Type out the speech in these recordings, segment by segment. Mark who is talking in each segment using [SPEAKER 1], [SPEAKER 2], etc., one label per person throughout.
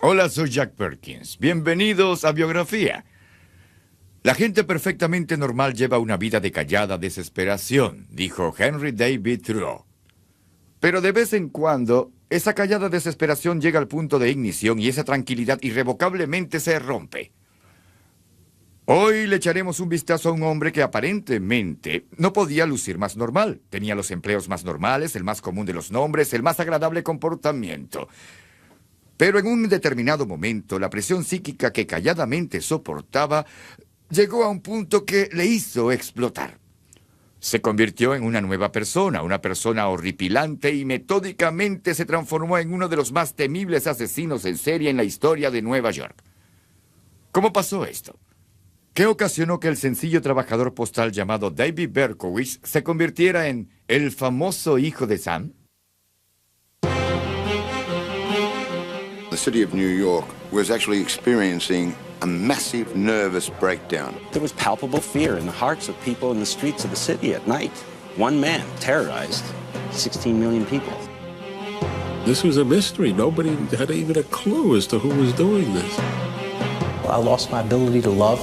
[SPEAKER 1] Hola, soy Jack Perkins. Bienvenidos a Biografía. La gente perfectamente normal lleva una vida de callada desesperación, dijo Henry David Thoreau. Pero de vez en cuando, esa callada desesperación llega al punto de ignición y esa tranquilidad irrevocablemente se rompe. Hoy le echaremos un vistazo a un hombre que aparentemente no podía lucir más normal. Tenía los empleos más normales, el más común de los nombres, el más agradable comportamiento. Pero en un determinado momento, la presión psíquica que calladamente soportaba llegó a un punto que le hizo explotar. Se convirtió en una nueva persona, una persona horripilante y metódicamente se transformó en uno de los más temibles asesinos en serie en la historia de Nueva York. ¿Cómo pasó esto? ¿Qué ocasionó que el sencillo trabajador postal llamado David Berkowitz se convirtiera en el famoso hijo de Sam?
[SPEAKER 2] The city of New York was actually experiencing a massive nervous breakdown.
[SPEAKER 3] There was palpable fear in the hearts of people in the streets of the city at night. One man terrorized 16 million people.
[SPEAKER 4] This was a mystery. Nobody had even a clue as to who was doing this.
[SPEAKER 5] I lost my ability to love,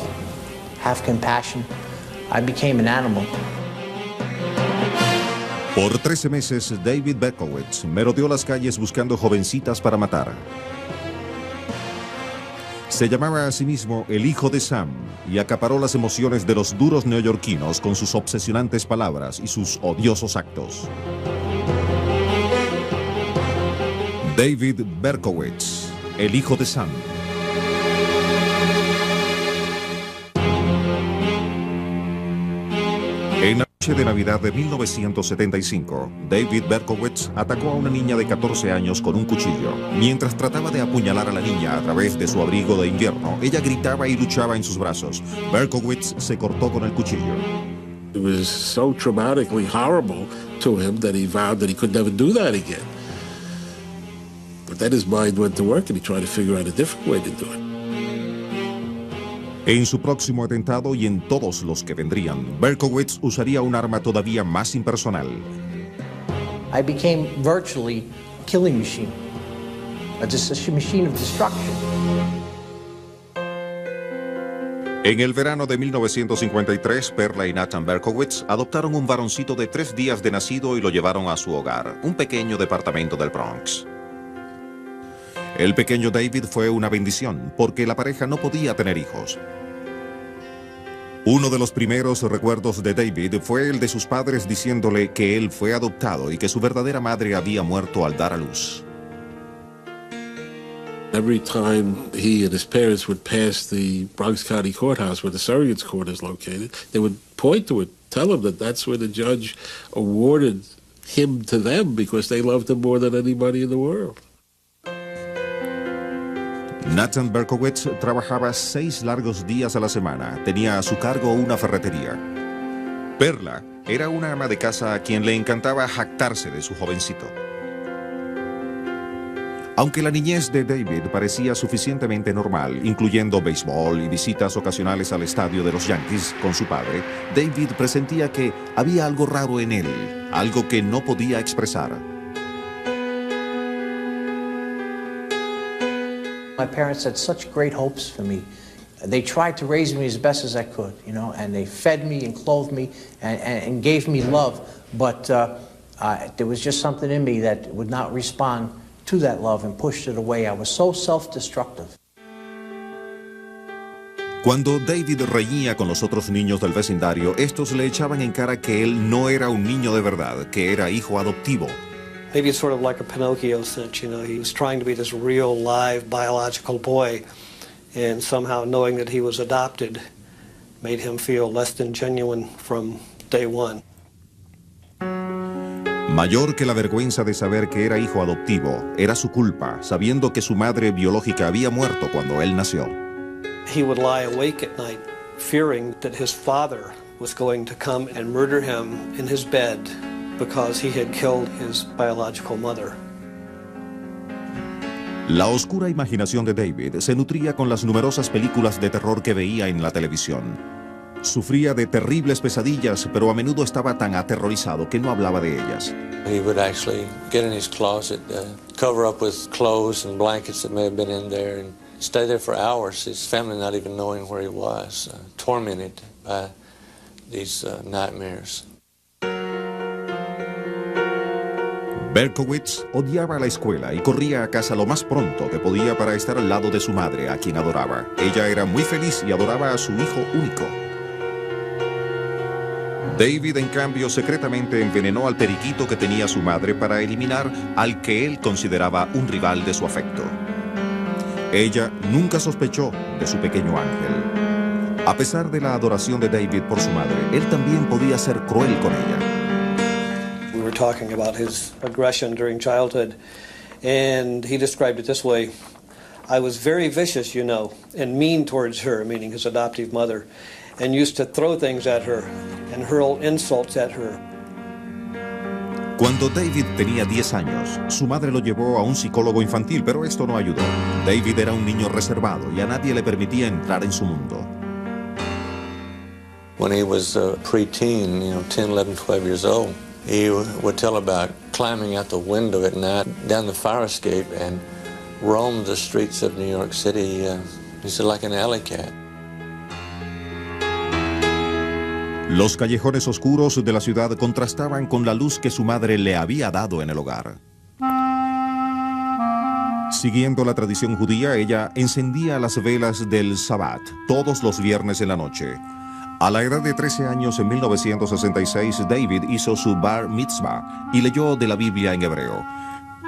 [SPEAKER 5] have compassion. I became an animal.
[SPEAKER 6] Por 13 meses, David Berkowitz merodeó las calles buscando jovencitas para matar. Se llamaba a sí mismo el hijo de Sam y acaparó las emociones de los duros neoyorquinos con sus obsesionantes palabras y sus odiosos actos. David Berkowitz, el hijo de Sam. En la noche de Navidad de 1975, David Berkowitz atacó a una niña de 14 años con un cuchillo. Mientras trataba de apuñalar a la niña a través de su abrigo de invierno, ella gritaba y luchaba en sus brazos. Berkowitz se cortó con el cuchillo.
[SPEAKER 4] It was so traumatically horrible to him that he vowed that he could never do that again. But then his mind went to work and he tried to figure out a different way to do it.
[SPEAKER 6] En su próximo atentado y en todos los que vendrían, Berkowitz usaría un arma todavía más impersonal.
[SPEAKER 5] I became virtually a killing machine, a machine of destruction.
[SPEAKER 6] En el verano de 1953, Perla y Nathan Berkowitz adoptaron un varoncito de 3 días de nacido y lo llevaron a su hogar, un pequeño departamento del Bronx. El pequeño David fue una bendición, porque la pareja no podía tener hijos. Uno de los primeros recuerdos de David fue el de sus padres diciéndole que él fue adoptado y que su verdadera madre había muerto al dar a luz.
[SPEAKER 4] Every time he and his parents would pass the Bronx County Courthouse where the Surrogates Court is located, they would point to it, tell him that that's where the judge awarded him to them because they loved him more than anybody in the world.
[SPEAKER 6] Nathan Berkowitz trabajaba 6 largos días a la semana. Tenía a su cargo una ferretería. Perla era una ama de casa a quien le encantaba jactarse de su jovencito. Aunque la niñez de David parecía suficientemente normal, incluyendo béisbol y visitas ocasionales al estadio de los Yankees con su padre, David presentía que había algo raro en él, algo que no podía expresar.
[SPEAKER 5] My parents had such great hopes for me. They tried to raise me as best as I could, you know, and they fed me and clothed me and gave me love. But there was just something in me that would not respond to that love and pushed it away. I was so self-destructive.
[SPEAKER 6] Cuando David reñía con los otros niños del vecindario, estos le echaban en cara que él no era un niño de verdad, que era hijo adoptivo.
[SPEAKER 7] Maybe it's sort of like a Pinocchio cinch, you know, he was trying to be this real, live, biological boy, and somehow knowing that he was adopted made him feel less than genuine from day one.
[SPEAKER 6] Mayor que la vergüenza de saber que era hijo adoptivo, era su culpa, sabiendo que su madre biológica había muerto cuando él nació.
[SPEAKER 7] He would lie awake at night, fearing that his father was going to come and murder him in his bed because he had killed his biological mother.
[SPEAKER 6] La oscura imaginación de David se nutría con las numerosas películas de terror que veía en la televisión. Sufría de terribles pesadillas, pero a menudo estaba tan aterrorizado que no hablaba de ellas.
[SPEAKER 8] He would actually get in his closet, cover up with clothes and blankets that may have been in there, and stay there for hours, his family not even knowing where he was, tormented by these nightmares.
[SPEAKER 6] Berkowitz odiaba la escuela y corría a casa lo más pronto que podía para estar al lado de su madre, a quien adoraba. Ella era muy feliz y adoraba a su hijo único. David, en cambio, secretamente envenenó al periquito que tenía su madre para eliminar al que él consideraba un rival de su afecto. Ella nunca sospechó de su pequeño ángel. A pesar de la adoración de David por su madre, él también podía ser cruel con ella.
[SPEAKER 7] We were talking about his aggression during childhood, and he described it this way: I was very vicious, you know, and mean towards her, meaning his adoptive mother, and used to throw things at her and hurl insults at her.
[SPEAKER 6] Cuando David tenía 10 años, su madre lo llevó a un psicólogo infantil, pero esto no ayudó. David era un niño reservado y a nadie le permitía entrar en su mundo.
[SPEAKER 8] When he was a preteen, 10, 11, 12 years old, he would tell about climbing out the window at night, down the fire escape, and roam the streets of New York City, he said, like an alley cat.
[SPEAKER 6] Los callejones oscuros de la ciudad contrastaban con la luz que su madre le había dado en el hogar. Siguiendo la tradición judía, ella encendía las velas del Sabbat todos los viernes en la noche. A la edad de 13 años, en 1966, David hizo su bar mitzvah y leyó de la Biblia en hebreo.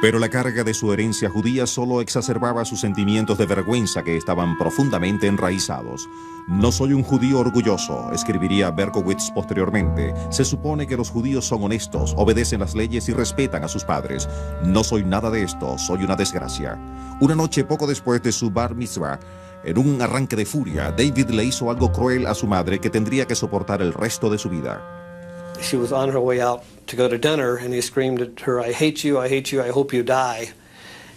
[SPEAKER 6] Pero la carga de su herencia judía solo exacerbaba sus sentimientos de vergüenza que estaban profundamente enraizados. No soy un judío orgulloso, escribiría Berkowitz posteriormente. Se supone que los judíos son honestos, obedecen las leyes y respetan a sus padres. No soy nada de esto, soy una desgracia. Una noche poco después de su bar mitzvah, en un arranque de furia, David le hizo algo cruel a su madre que tendría que soportar el resto de su vida.
[SPEAKER 7] She was on her way out to go to dinner, and he screamed at her, I hate you, I hope you die.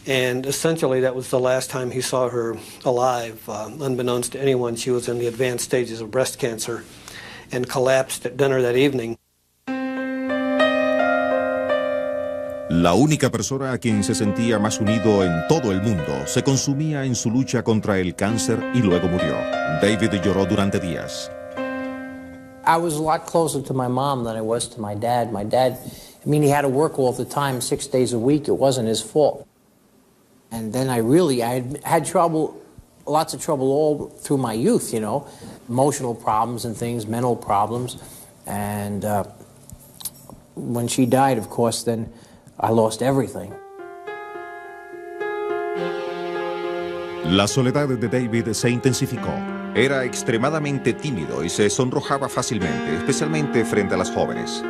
[SPEAKER 7] And essentially that was the last time he saw her alive. Unbeknownst to anyone, she was in the advanced stages of breast cancer and collapsed at dinner that evening.
[SPEAKER 6] La única persona a quien se sentía más unido en todo el mundo se consumía en su lucha contra el cáncer y luego murió. David lloró durante días.
[SPEAKER 5] I was a lot closer to my mom than I was to my dad. My dad, he had to work all the time, 6 days a week. It wasn't his fault. And then I had trouble, lots of trouble all through my youth, emotional problems and things, mental problems. And when she died, of course, then I lost everything.
[SPEAKER 6] La soledad de David se intensificó. Era extremadamente tímido y se sonrojaba fácilmente, especialmente frente a las jóvenes.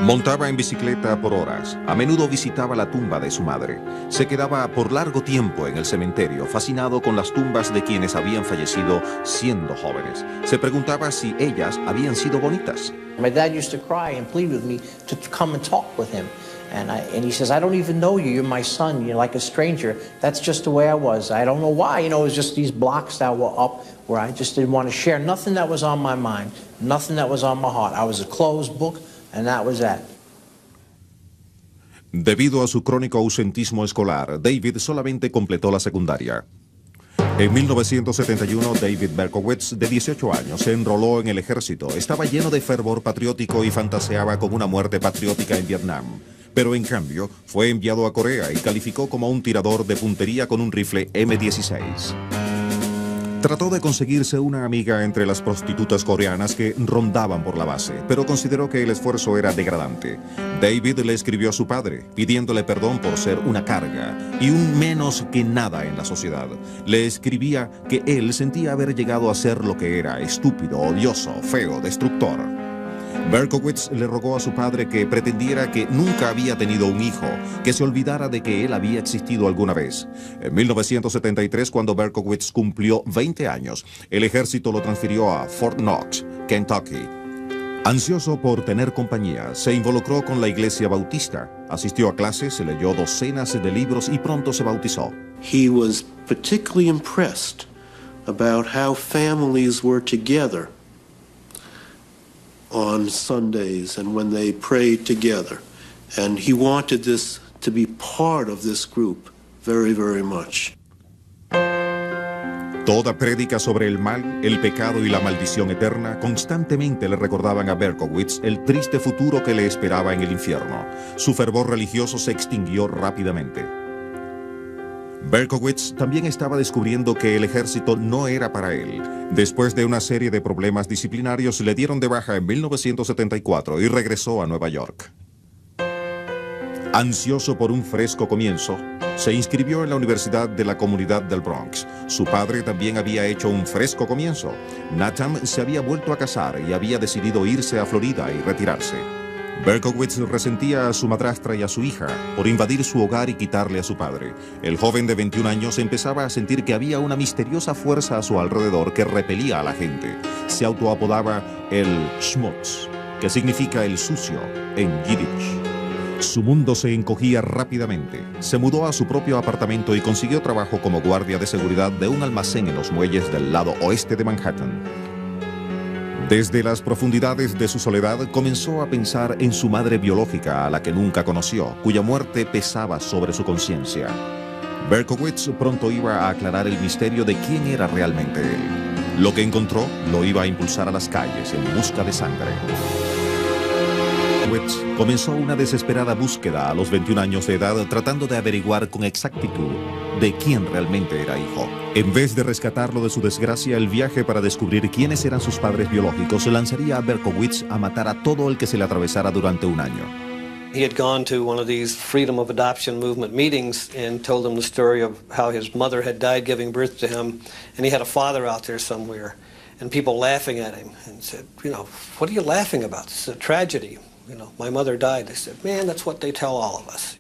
[SPEAKER 6] Montaba en bicicleta por horas. A menudo visitaba la tumba de su madre. Se quedaba por largo tiempo en el cementerio, fascinado con las tumbas de quienes habían fallecido siendo jóvenes. Se preguntaba si ellas habían sido bonitas.
[SPEAKER 5] My dad used to cry and plead with me to come and talk with him. And he says, I don't even know you. You're my son. You're like a stranger. That's just the way I was. I don't know why. It was just these blocks that were up where I just didn't want to share nothing that was on my mind, nothing that was on my heart. I was a closed book, and that was that.
[SPEAKER 6] Debido a su crónico ausentismo escolar, David solamente completó la secundaria. En 1971, David Berkowitz, de 18 años, se enroló en el ejército. Estaba lleno de fervor patriótico y fantaseaba con una muerte patriótica en Vietnam. Pero en cambio, fue enviado a Corea y calificó como un tirador de puntería con un rifle M16. Trató de conseguirse una amiga entre las prostitutas coreanas que rondaban por la base, pero consideró que el esfuerzo era degradante. David le escribió a su padre, pidiéndole perdón por ser una carga y un menos que nada en la sociedad. Le escribía que él sentía haber llegado a ser lo que era, estúpido, odioso, feo, destructor. Berkowitz le rogó a su padre que pretendiera que nunca había tenido un hijo, que se olvidara de que él había existido alguna vez. En 1973, cuando Berkowitz cumplió 20 años, el ejército lo transfirió a Fort Knox, Kentucky. Ansioso por tener compañía, se involucró con la iglesia bautista, asistió a clases, leyó docenas de libros y pronto se bautizó.
[SPEAKER 9] He was particularly impressed about how families were together on Sundays and when they prayed together. And he wanted this to be part of this group very, very much.
[SPEAKER 6] Toda prédica sobre el mal, el pecado y la maldición eterna constantemente le recordaban a Berkowitz el triste futuro que le esperaba en el infierno. Su fervor religioso se extinguió rápidamente. Berkowitz también estaba descubriendo que el ejército no era para él. Después de una serie de problemas disciplinarios, le dieron de baja en 1974 y regresó a Nueva York. Ansioso por un fresco comienzo, se inscribió en la Universidad de la Comunidad del Bronx. Su padre también había hecho un fresco comienzo. Nathan se había vuelto a casar y había decidido irse a Florida y retirarse. Berkowitz resentía a su madrastra y a su hija por invadir su hogar y quitarle a su padre. El joven de 21 años empezaba a sentir que había una misteriosa fuerza a su alrededor que repelía a la gente. Se autoapodaba el Schmutz, que significa el sucio en Yiddish. Su mundo se encogía rápidamente. Se mudó a su propio apartamento y consiguió trabajo como guardia de seguridad de un almacén en los muelles del lado oeste de Manhattan. Desde las profundidades de su soledad comenzó a pensar en su madre biológica, a la que nunca conoció, cuya muerte pesaba sobre su conciencia. Berkowitz pronto iba a aclarar el misterio de quién era realmente él. Lo que encontró lo iba a impulsar a las calles en busca de sangre. Berkowitz comenzó una desesperada búsqueda a los 21 años de edad, tratando de averiguar con exactitud de quién realmente era hijo. En vez de rescatarlo de su desgracia, el viaje para descubrir quiénes eran sus padres biológicos lanzaría a Berkowitz a matar a todo el que se le atravesara durante un año.
[SPEAKER 7] He had gone to one of these Freedom of Adoption movement meetings and told them the story of how his mother had died giving birth to him, and he had a father out there somewhere, and people laughing at him and said, you know, what are you laughing about? This is a tragedy. You know, my mother died. They said, man, that's what they tell all of us.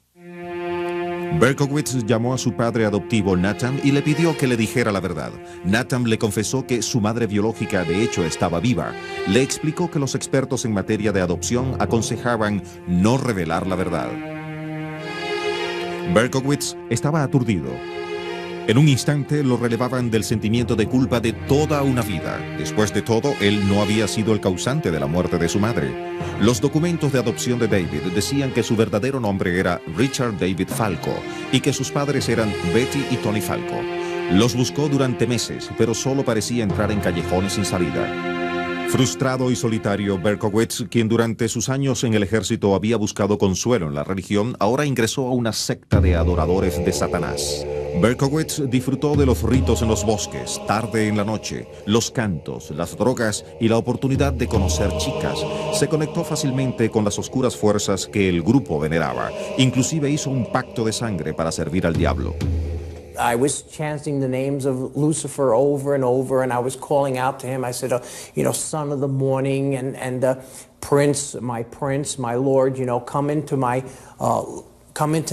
[SPEAKER 6] Berkowitz llamó a su padre adoptivo Nathan y le pidió que le dijera la verdad. Nathan le confesó que su madre biológica de hecho estaba viva. Le explicó que los expertos en materia de adopción aconsejaban no revelar la verdad. Berkowitz estaba aturdido. En un instante lo relevaban del sentimiento de culpa de toda una vida. Después de todo, él no había sido el causante de la muerte de su madre. Los documentos de adopción de David decían que su verdadero nombre era Richard David Falco y que sus padres eran Betty y Tony Falco. Los buscó durante meses, pero solo parecía entrar en callejones sin salida. Frustrado y solitario, Berkowitz, quien durante sus años en el ejército había buscado consuelo en la religión, ahora ingresó a una secta de adoradores de Satanás. Berkowitz disfrutó de los ritos en los bosques, tarde en la noche, los cantos, las drogas y la oportunidad de conocer chicas. Se conectó fácilmente con las oscuras fuerzas que el grupo veneraba. Inclusive hizo un pacto de sangre para servir al diablo.
[SPEAKER 5] I was chanting the names of Lucifer over and over, and I was calling out to him. I said, you know, son of the morning, and prince, my Lord, you know, come into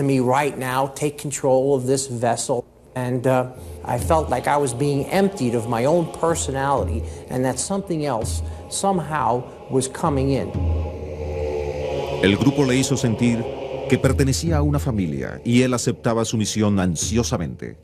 [SPEAKER 5] me right now, take control of this vessel. And I felt like I was being emptied of my own personality, and that something else somehow was coming in.
[SPEAKER 6] El grupo le hizo sentir que pertenecía a una familia y él aceptaba su misión ansiosamente.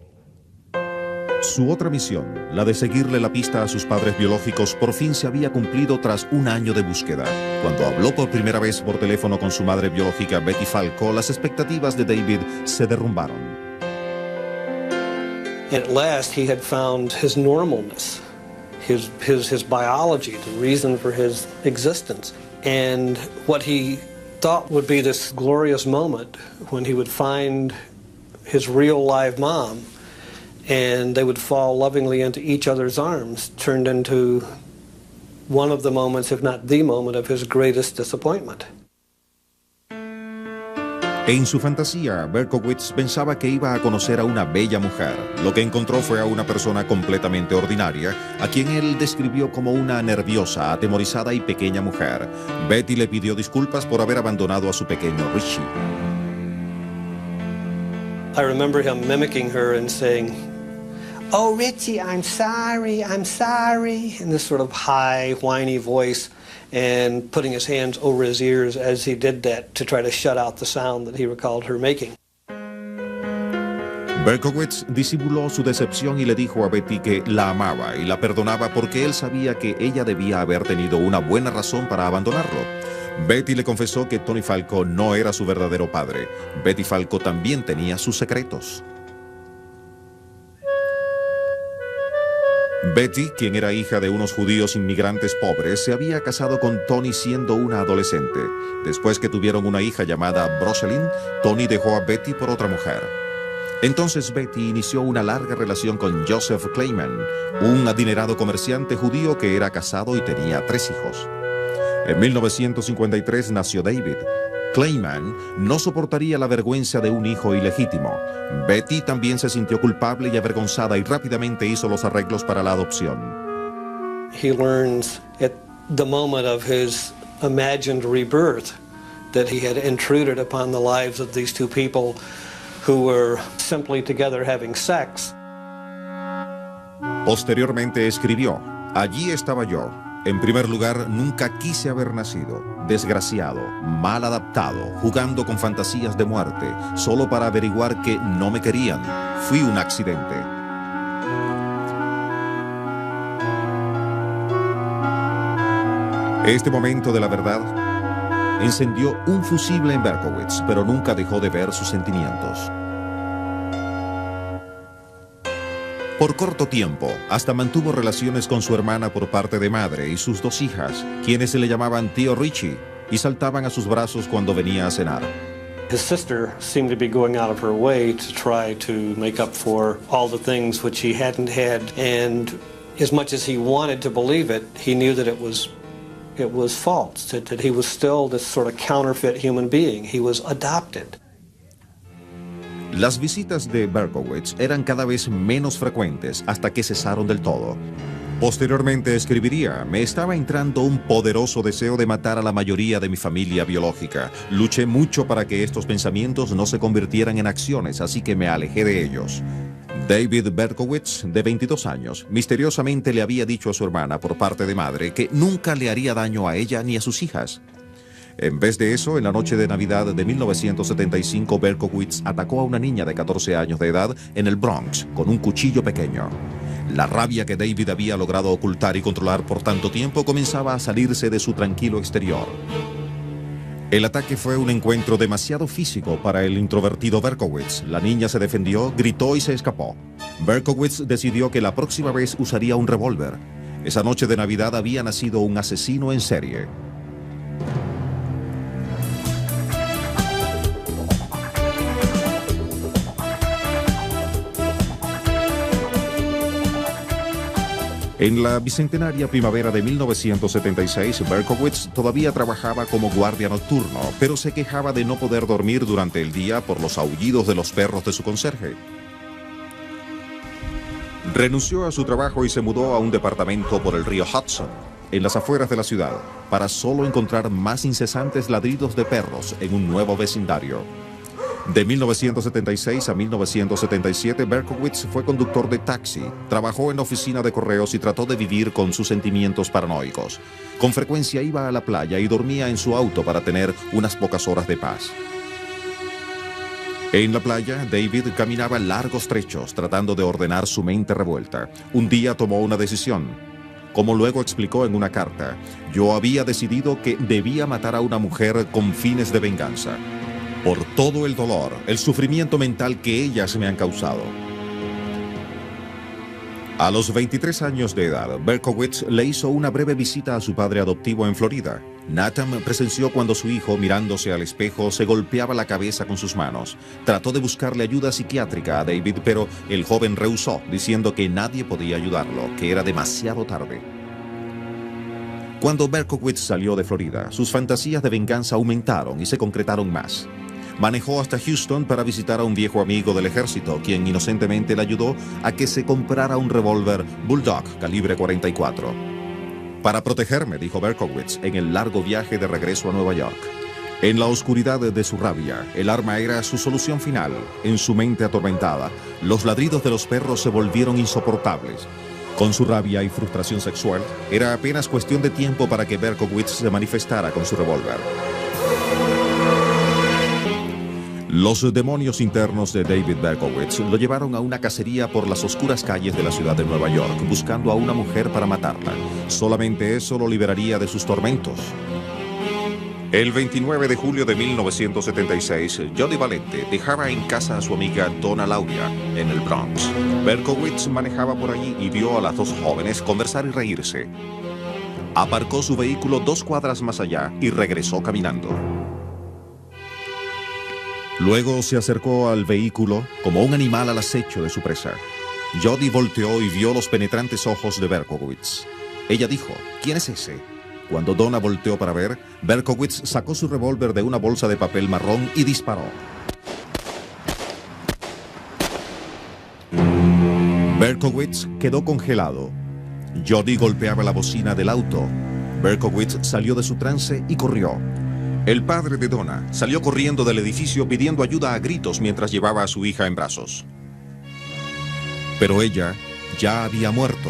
[SPEAKER 6] Su otra misión, la de seguirle la pista a sus padres biológicos, por fin se había cumplido tras un año de búsqueda. Cuando habló por primera vez por teléfono con su madre biológica Betty Falco, las expectativas de David se derrumbaron.
[SPEAKER 7] At last he had found his normalness, his biology, the reason for his existence, and what he thought would be this glorious moment when he would find his real live mom and they would fall lovingly into each other's arms, turned into one of the moments, if not the moment, of his greatest disappointment.
[SPEAKER 6] En su fantasía, Berkowitz pensaba que iba a conocer a una bella mujer. Lo que encontró fue a una persona completamente ordinaria, a quien él describió como una nerviosa, atemorizada y pequeña mujer. Betty le pidió disculpas por haber abandonado a su pequeño Richie.
[SPEAKER 7] I remember him mimicking her and saying, "Oh, Richie, I'm sorry, in this sort of high, whiny voice, and putting his hands over his ears as he did that to try to shut out the sound that he recalled her making.
[SPEAKER 6] Berkowitz disimuló su decepción y le dijo a Betty que la amaba y la perdonaba porque él sabía que ella debía haber tenido una buena razón para abandonarlo. Betty le confesó que Tony Falco no era su verdadero padre. Betty Falco también tenía sus secretos. Betty, quien era hija de unos judíos inmigrantes pobres, se había casado con Tony siendo una adolescente. Después que tuvieron una hija llamada Rosalyn, Tony dejó a Betty por otra mujer. Entonces Betty inició una larga relación con Joseph Kleiman, un adinerado comerciante judío que era casado y tenía 3 hijos. En 1953 nació David. Kleiman no soportaría la vergüenza de un hijo ilegítimo. Betty también se sintió culpable y avergonzada y rápidamente hizo los arreglos para la adopción.
[SPEAKER 7] He learns at the moment of his imagined rebirth that he had intruded upon the lives of these two people who were simply together having sex.
[SPEAKER 6] Posteriormente escribió: allí estaba yo. En primer lugar, nunca quise haber nacido. Desgraciado, mal adaptado, jugando con fantasías de muerte, solo para averiguar que no me querían. Fui un accidente. Este momento de la verdad encendió un fusible en Berkowitz, pero nunca dejó de ver sus sentimientos. Por corto tiempo, hasta mantuvo relaciones con su hermana por parte de madre y sus 2 hijas, quienes se le llamaban Tío Richie, y saltaban a sus brazos cuando venía a cenar.
[SPEAKER 7] His sister seemed to be going out of her way to try to make up for all the things which he hadn't had, and as much as he wanted to believe it, he knew that it was false, that he was still this sort of counterfeit human being. He was adopted.
[SPEAKER 6] Las visitas de Berkowitz eran cada vez menos frecuentes hasta que cesaron del todo. Posteriormente escribiría: me estaba entrando un poderoso deseo de matar a la mayoría de mi familia biológica. Luché mucho para que estos pensamientos no se convirtieran en acciones, así que me alejé de ellos. David Berkowitz, de 22 años, misteriosamente le había dicho a su hermana por parte de madre que nunca le haría daño a ella ni a sus hijas. En vez de eso, en la noche de Navidad de 1975, Berkowitz atacó a una niña de 14 años de edad en el Bronx con un cuchillo pequeño. La rabia que David había logrado ocultar y controlar por tanto tiempo comenzaba a salirse de su tranquilo exterior. El ataque fue un encuentro demasiado físico para el introvertido Berkowitz. La niña se defendió, gritó y se escapó. Berkowitz decidió que la próxima vez usaría un revólver. Esa noche de Navidad había nacido un asesino en serie. En la bicentenaria primavera de 1976, Berkowitz todavía trabajaba como guardia nocturno, pero se quejaba de no poder dormir durante el día por los aullidos de los perros de su conserje. Renunció a su trabajo y se mudó a un departamento por el río Hudson, en las afueras de la ciudad, para solo encontrar más incesantes ladridos de perros en un nuevo vecindario. De 1976 a 1977, Berkowitz fue conductor de taxi, trabajó en la oficina de correos y trató de vivir con sus sentimientos paranoicos. Con frecuencia iba a la playa y dormía en su auto para tener unas pocas horas de paz. En la playa, David caminaba largos trechos tratando de ordenar su mente revuelta. Un día tomó una decisión. Como luego explicó en una carta, yo había decidido que debía matar a una mujer con fines de venganza. Por todo el dolor, el sufrimiento mental que ellas me han causado. A los 23 años de edad, Berkowitz le hizo una breve visita a su padre adoptivo en Florida. Nathan presenció cuando su hijo, mirándose al espejo, se golpeaba la cabeza con sus manos. Trató de buscarle ayuda psiquiátrica a David, pero el joven rehusó, diciendo que nadie podía ayudarlo, que era demasiado tarde. Cuando Berkowitz salió de Florida, sus fantasías de venganza aumentaron y se concretaron más. Manejó hasta Houston para visitar a un viejo amigo del ejército, quien inocentemente le ayudó a que se comprara un revólver Bulldog calibre 44. Para protegerme, dijo Berkowitz en el largo viaje de regreso a Nueva York. En la oscuridad de su rabia, el arma era su solución final. En su mente atormentada, los ladridos de los perros se volvieron insoportables. Con su rabia y frustración sexual, era apenas cuestión de tiempo para que Berkowitz se manifestara con su revólver. Los demonios internos de David Berkowitz lo llevaron a una cacería por las oscuras calles de la ciudad de Nueva York, buscando a una mujer para matarla. Solamente eso lo liberaría de sus tormentos. El 29 de julio de 1976, Jody Valente dejaba en casa a su amiga Donna Lauria, en el Bronx. Berkowitz manejaba por allí y vio a las dos jóvenes conversar y reírse. Aparcó su vehículo 2 cuadras más allá y regresó caminando. Luego se acercó al vehículo como un animal al acecho de su presa. Jody volteó y vio los penetrantes ojos de Berkowitz. Ella dijo, ¿quién es ese? Cuando Donna volteó para ver, Berkowitz sacó su revólver de una bolsa de papel marrón y disparó. Berkowitz quedó congelado. Jody golpeaba la bocina del auto. Berkowitz salió de su trance y corrió. El padre de Donna salió corriendo del edificio pidiendo ayuda a gritos mientras llevaba a su hija en brazos. Pero ella ya había muerto.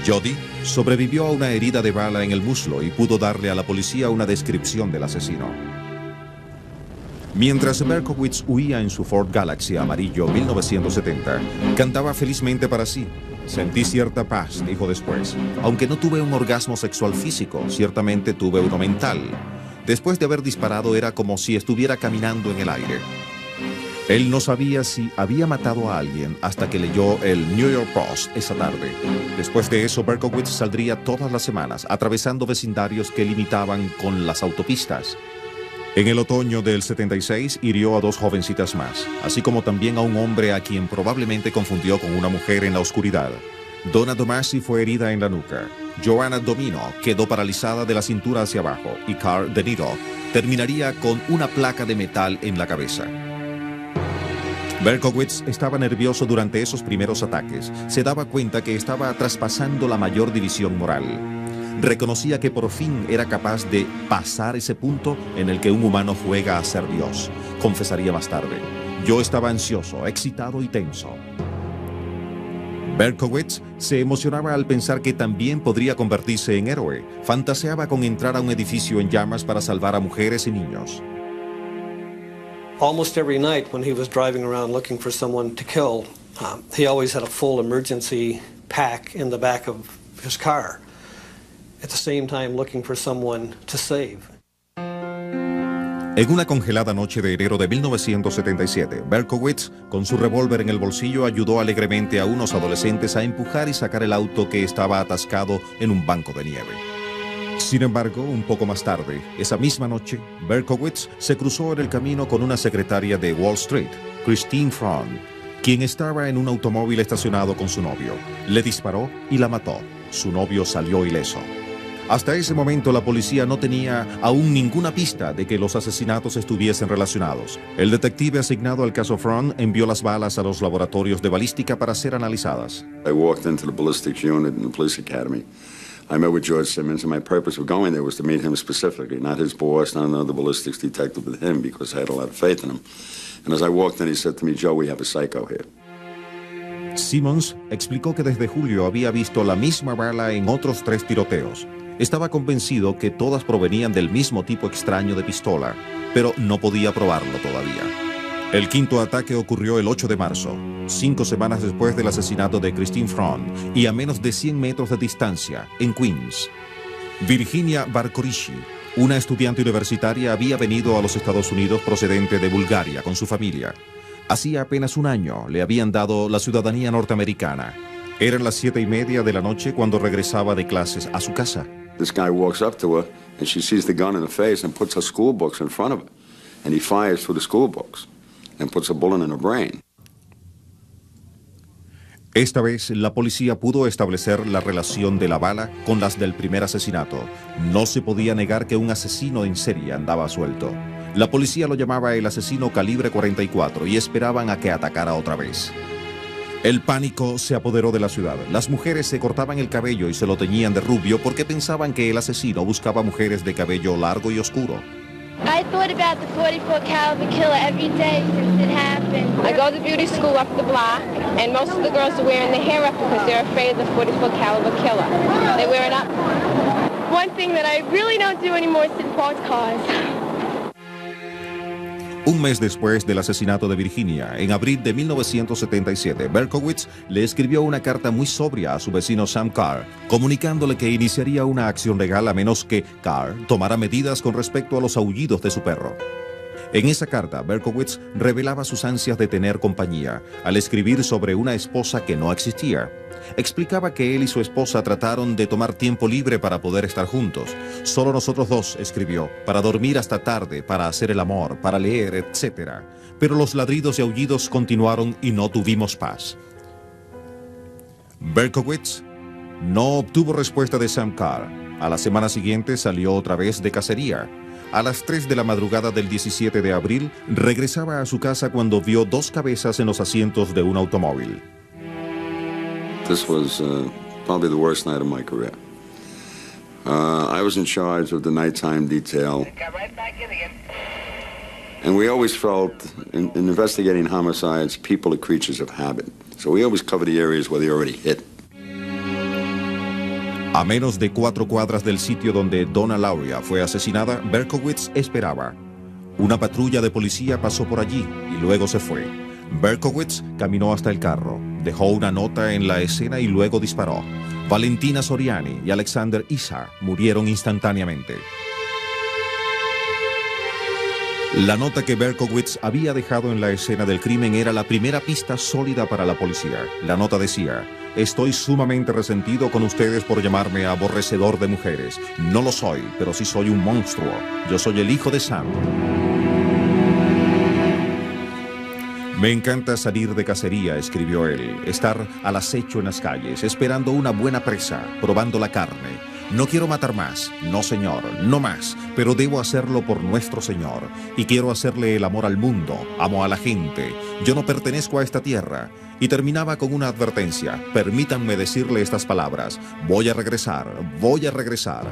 [SPEAKER 6] Jody sobrevivió a una herida de bala en el muslo y pudo darle a la policía una descripción del asesino. Mientras Berkowitz huía en su Ford Galaxy amarillo 1970, cantaba felizmente para sí. Sentí cierta paz, dijo después. Aunque no tuve un orgasmo sexual físico, ciertamente tuve uno mental. Después de haber disparado era como si estuviera caminando en el aire. Él no sabía si había matado a alguien hasta que leyó el New York Post esa tarde. Después de eso, Berkowitz saldría todas las semanas, atravesando vecindarios que limitaban con las autopistas. En el otoño del 76 hirió a 2 jovencitas más, así como también a un hombre a quien probablemente confundió con una mujer en la oscuridad. Donna Domasi fue herida en la nuca. Joanna Domino quedó paralizada de la cintura hacia abajo y Carl De Niro terminaría con una placa de metal en la cabeza. Berkowitz estaba nervioso durante esos primeros ataques. Se daba cuenta que estaba traspasando la mayor división moral. Reconocía que por fin era capaz de pasar ese punto en el que un humano juega a ser Dios. Confesaría más tarde. Yo estaba ansioso, excitado y tenso. Berkowitz se emocionaba al pensar que también podría convertirse en héroe. Fantaseaba con entrar a un edificio en llamas para salvar a mujeres y niños.
[SPEAKER 7] Almost every night when he was driving around looking for someone to kill, he always had a full emergency pack in the back of his car, at the same time looking for someone to save.
[SPEAKER 6] En una congelada noche de enero de 1977, Berkowitz, con su revólver en el bolsillo, ayudó alegremente a unos adolescentes a empujar y sacar el auto que estaba atascado en un banco de nieve. Sin embargo, un poco más tarde, esa misma noche, Berkowitz se cruzó en el camino con una secretaria de Wall Street, Christine Fraun, quien estaba en un automóvil estacionado con su novio. Le disparó y la mató. Su novio salió ileso. Hasta ese momento la policía no tenía aún ninguna pista de que los asesinatos estuviesen relacionados. El detective asignado al caso Fraun envió las balas a los laboratorios de balística para ser analizadas.
[SPEAKER 2] I walked into the ballistics unit in the police academy. I met with George Simmons, and my purpose of going there was to meet him specifically, not his boss, not another ballistics detective, but him, because I had a lot of faith in him. And as I walked in, he said to me, Joe, we have a psycho here.
[SPEAKER 6] Simmons explicó que desde julio había visto la misma bala en otros 3 tiroteos. Estaba convencido que todas provenían del mismo tipo extraño de pistola, pero no podía probarlo todavía. El quinto ataque ocurrió el 8 de marzo, 5 semanas después del asesinato de Christine Fraun y a menos de 100 metros de distancia, en Queens. Virginia Barkorishi, una estudiante universitaria, había venido a los Estados Unidos procedente de Bulgaria con su familia. Hacía apenas un año le habían dado la ciudadanía norteamericana. Eran las 7:30 de la noche cuando regresaba de clases a su casa.
[SPEAKER 2] This guy walks up to her, and she sees the gun in the face and puts her school books in front of her. And he fires through the school books and puts a bullet in her brain.
[SPEAKER 6] Esta vez, la policía pudo establecer la relación de la bala con las del primer asesinato. No se podía negar que un asesino en serie andaba suelto. La policía lo llamaba el asesino calibre 44 y esperaban a que atacara otra vez. El pánico se apoderó de la ciudad. Las mujeres se cortaban el cabello y se lo teñían de rubio porque pensaban que el asesino buscaba mujeres de cabello largo y oscuro.
[SPEAKER 10] I thought about the 44 caliber killer every day since it happened. I go to beauty school up the block, and most of the girls are wearing their hair up because they're afraid of the 44 caliber killer. They wear it up. One thing that I really don't do anymore is sit in parked cars.
[SPEAKER 6] Un mes después del asesinato de Virginia, en abril de 1977, Berkowitz le escribió una carta muy sobria a su vecino Sam Carr, comunicándole que iniciaría una acción legal a menos que Carr tomara medidas con respecto a los aullidos de su perro. En esa carta, Berkowitz revelaba sus ansias de tener compañía, al escribir sobre una esposa que no existía. Explicaba que él y su esposa trataron de tomar tiempo libre para poder estar juntos. Solo nosotros dos, escribió, para dormir hasta tarde, para hacer el amor, para leer, etc. Pero los ladridos y aullidos continuaron y no tuvimos paz. Berkowitz no obtuvo respuesta de Sam Carr. A la semana siguiente salió otra vez de cacería. A las 3 de la madrugada del 17 de abril, regresaba a su casa cuando vio 2 cabezas en los asientos de un automóvil.
[SPEAKER 2] This was probably the worst night of my career. I was in charge of the nighttime detail. And we always felt, in investigating homicides, people are creatures of habit. So we always cover the areas where they already hit.
[SPEAKER 6] A menos de 4 cuadras del sitio donde Donna Lauria fue asesinada, Berkowitz esperaba. Una patrulla de policía pasó por allí y luego se fue. Berkowitz caminó hasta el carro, dejó una nota en la escena y luego disparó. Valentina Soriani y Alexander Issa murieron instantáneamente. La nota que Berkowitz había dejado en la escena del crimen era la primera pista sólida para la policía. La nota decía: estoy sumamente resentido con ustedes por llamarme aborrecedor de mujeres. No lo soy, pero sí soy un monstruo. Yo soy el hijo de Sam. Me encanta salir de cacería, escribió él, estar al acecho en las calles, esperando una buena presa, probando la carne. No quiero matar más, no señor, no más, pero debo hacerlo por nuestro Señor. Y quiero hacerle el amor al mundo, amo a la gente. Yo no pertenezco a esta tierra. Y terminaba con una advertencia: permítanme decirle estas palabras: voy a regresar, voy a regresar.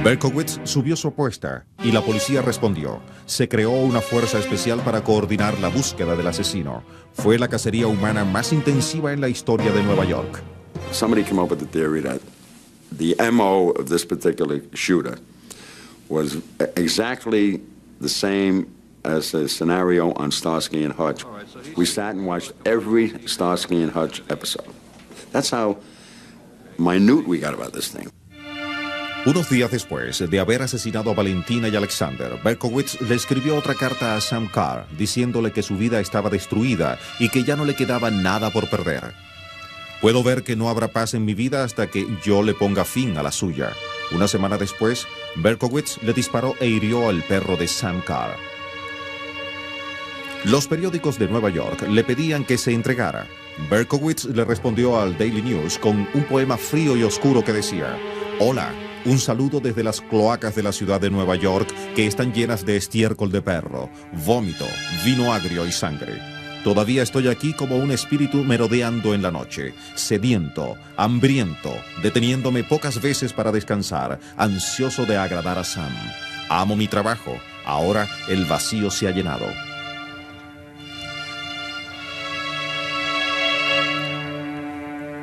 [SPEAKER 6] Berkowitz subió su apuesta y la policía respondió. Se creó una fuerza especial para coordinar la búsqueda del asesino. Fue la cacería humana más intensiva en la historia de Nueva York.
[SPEAKER 2] Somebody came up with the theory that the MO of this particular shooter was exactly the same as a scenario on Starsky and Hutch. We sat and watched every Starsky and Hutch episode. That's how minute we got about this thing.
[SPEAKER 6] Unos días después de haber asesinado a Valentina y Alexander, Berkowitz le escribió otra carta a Sam Carr diciéndole que su vida estaba destruida y que ya no le quedaba nada por perder. Puedo ver que no habrá paz en mi vida hasta que yo le ponga fin a la suya. Una semana después, Berkowitz le disparó e hirió al perro de Sam Carr. Los periódicos de Nueva York le pedían que se entregara. Berkowitz le respondió al Daily News con un poema frío y oscuro que decía: hola, un saludo desde las cloacas de la ciudad de Nueva York que están llenas de estiércol de perro, vómito, vino agrio y sangre. Todavía estoy aquí como un espíritu merodeando en la noche, sediento, hambriento, deteniéndome pocas veces para descansar, ansioso de agradar a Sam. Amo mi trabajo, ahora el vacío se ha llenado.